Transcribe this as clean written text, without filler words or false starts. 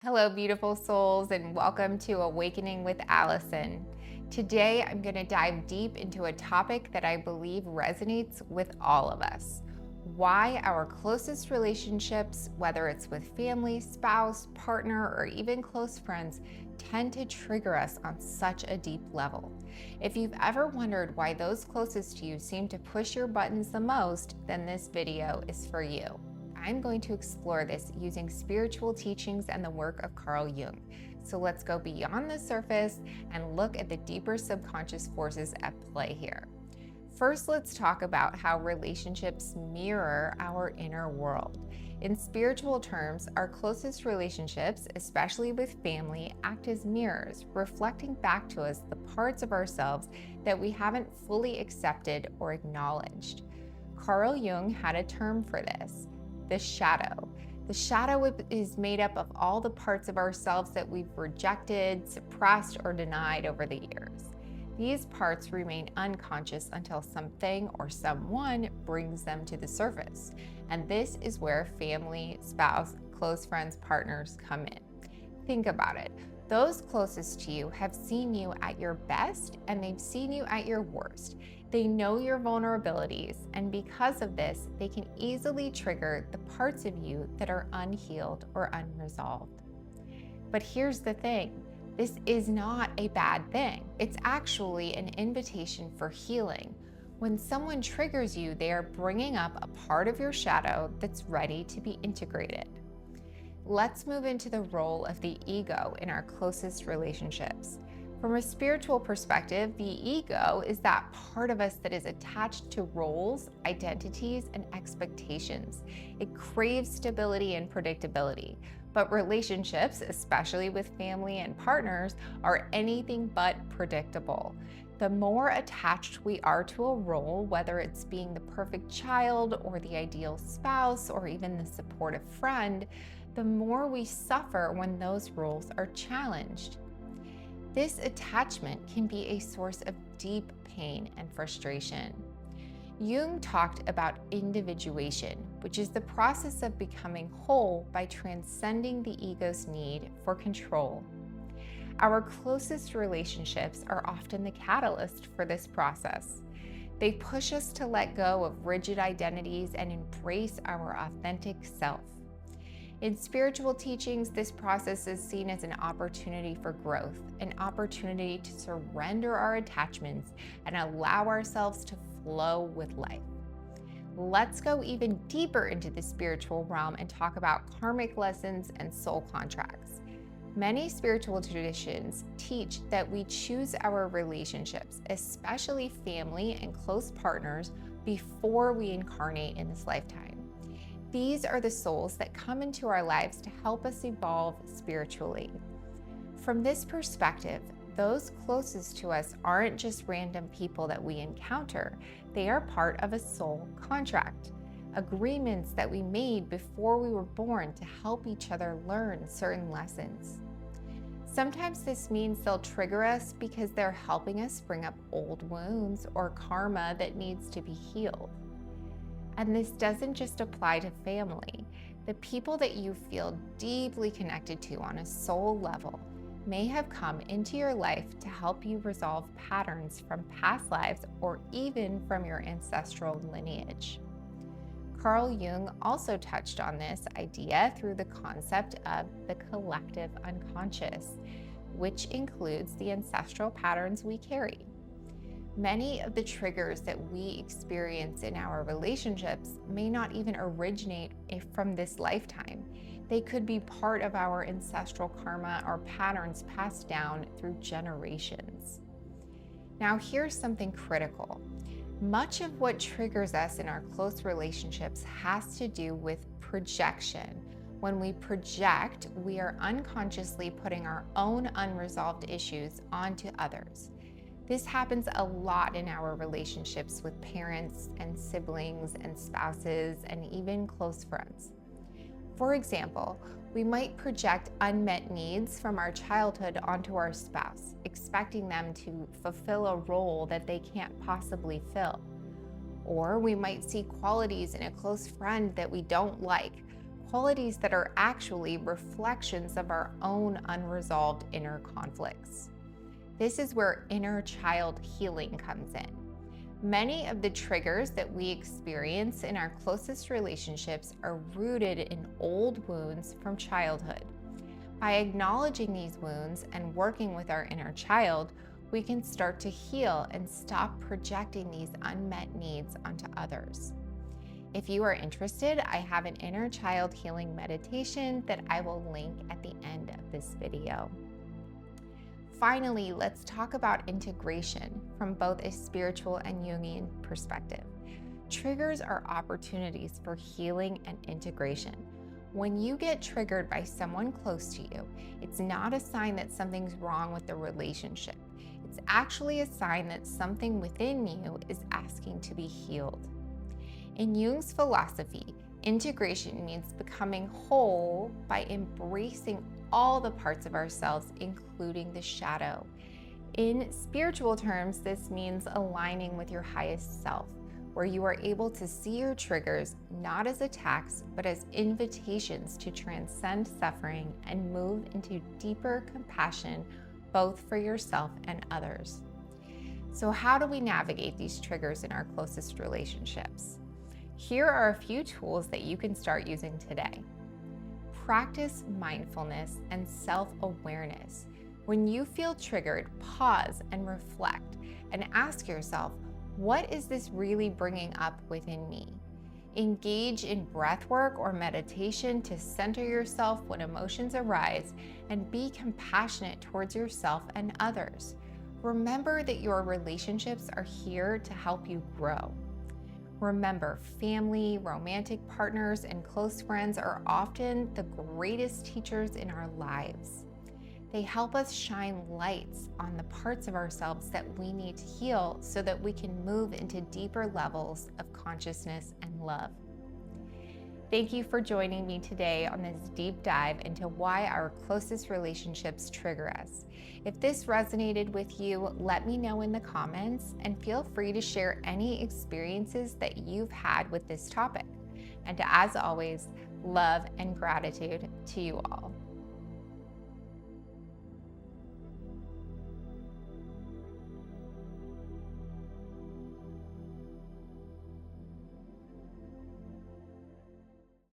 Hello, beautiful souls, and welcome to Awakening with Alison. Today, I'm going to dive deep into a topic that I believe resonates with all of us. Why our closest relationships, whether it's with family, spouse, partner, or even close friends, tend to trigger us on such a deep level. If you've ever wondered why those closest to you seem to push your buttons the most, then this video is for you. I'm going to explore this using spiritual teachings and the work of Carl Jung. So let's go beyond the surface and look at the deeper subconscious forces at play here. First, let's talk about how relationships mirror our inner world. In spiritual terms, our closest relationships, especially with family, act as mirrors, reflecting back to us the parts of ourselves that we haven't fully accepted or acknowledged. Carl Jung had a term for this: the shadow. The shadow is made up of all the parts of ourselves that we've rejected, suppressed, or denied over the years. These parts remain unconscious until something or someone brings them to the surface. And this is where family, spouse, close friends, partners come in. Think about it. Those closest to you have seen you at your best and they've seen you at your worst. They know your vulnerabilities, and because of this, they can easily trigger the parts of you that are unhealed or unresolved. But here's the thing. This is not a bad thing. It's actually an invitation for healing. When someone triggers you, they are bringing up a part of your shadow that's ready to be integrated. Let's move into the role of the ego in our closest relationships. From a spiritual perspective, the ego is that part of us that is attached to roles, identities, and expectations. It craves stability and predictability. But relationships, especially with family and partners, are anything but predictable. The more attached we are to a role, whether it's being the perfect child or the ideal spouse or even the supportive friend, the more we suffer when those roles are challenged. This attachment can be a source of deep pain and frustration. Jung talked about individuation, which is the process of becoming whole by transcending the ego's need for control. Our closest relationships are often the catalyst for this process. They push us to let go of rigid identities and embrace our authentic self. In spiritual teachings, this process is seen as an opportunity for growth, an opportunity to surrender our attachments and allow ourselves to flow with life. Let's go even deeper into the spiritual realm and talk about karmic lessons and soul contracts. Many spiritual traditions teach that we choose our relationships, especially family and close partners, before we incarnate in this lifetime. These are the souls that come into our lives to help us evolve spiritually. From this perspective, those closest to us aren't just random people that we encounter. They are part of a soul contract, agreements that we made before we were born to help each other learn certain lessons. Sometimes this means they'll trigger us because they're helping us bring up old wounds or karma that needs to be healed. And this doesn't just apply to family. The people that you feel deeply connected to on a soul level may have come into your life to help you resolve patterns from past lives or even from your ancestral lineage. Carl Jung also touched on this idea through the concept of the collective unconscious, which includes the ancestral patterns we carry. Many of the triggers that we experience in our relationships may not even originate from this lifetime. They could be part of our ancestral karma or patterns passed down through generations. Now, here's something critical. Much of what triggers us in our close relationships has to do with projection. When we project, we are unconsciously putting our own unresolved issues onto others. This happens a lot in our relationships with parents and siblings and spouses and even close friends. For example, we might project unmet needs from our childhood onto our spouse, expecting them to fulfill a role that they can't possibly fill. Or we might see qualities in a close friend that we don't like, qualities that are actually reflections of our own unresolved inner conflicts. This is where inner child healing comes in. Many of the triggers that we experience in our closest relationships are rooted in old wounds from childhood. By acknowledging these wounds and working with our inner child, we can start to heal and stop projecting these unmet needs onto others. If you are interested, I have an inner child healing meditation that I will link at the end of this video. Finally, let's talk about integration from both a spiritual and Jungian perspective. Triggers are opportunities for healing and integration. When you get triggered by someone close to you, it's not a sign that something's wrong with the relationship. It's actually a sign that something within you is asking to be healed. In Jung's philosophy, integration means becoming whole by embracing all the parts of ourselves, including the shadow. In spiritual terms, this means aligning with your highest self, where you are able to see your triggers not as attacks, but as invitations to transcend suffering and move into deeper compassion, both for yourself and others. So how do we navigate these triggers in our closest relationships? Here are a few tools that you can start using today. Practice mindfulness and self-awareness. When you feel triggered, pause and reflect and ask yourself, what is this really bringing up within me? Engage in breath work or meditation to center yourself when emotions arise and be compassionate towards yourself and others. Remember that your relationships are here to help you grow. Remember, family, romantic partners, and close friends are often the greatest teachers in our lives. They help us shine lights on the parts of ourselves that we need to heal so that we can move into deeper levels of consciousness and love. Thank you for joining me today on this deep dive into why our closest relationships trigger us. If this resonated with you, let me know in the comments and feel free to share any experiences that you've had with this topic. And as always, love and gratitude to you all.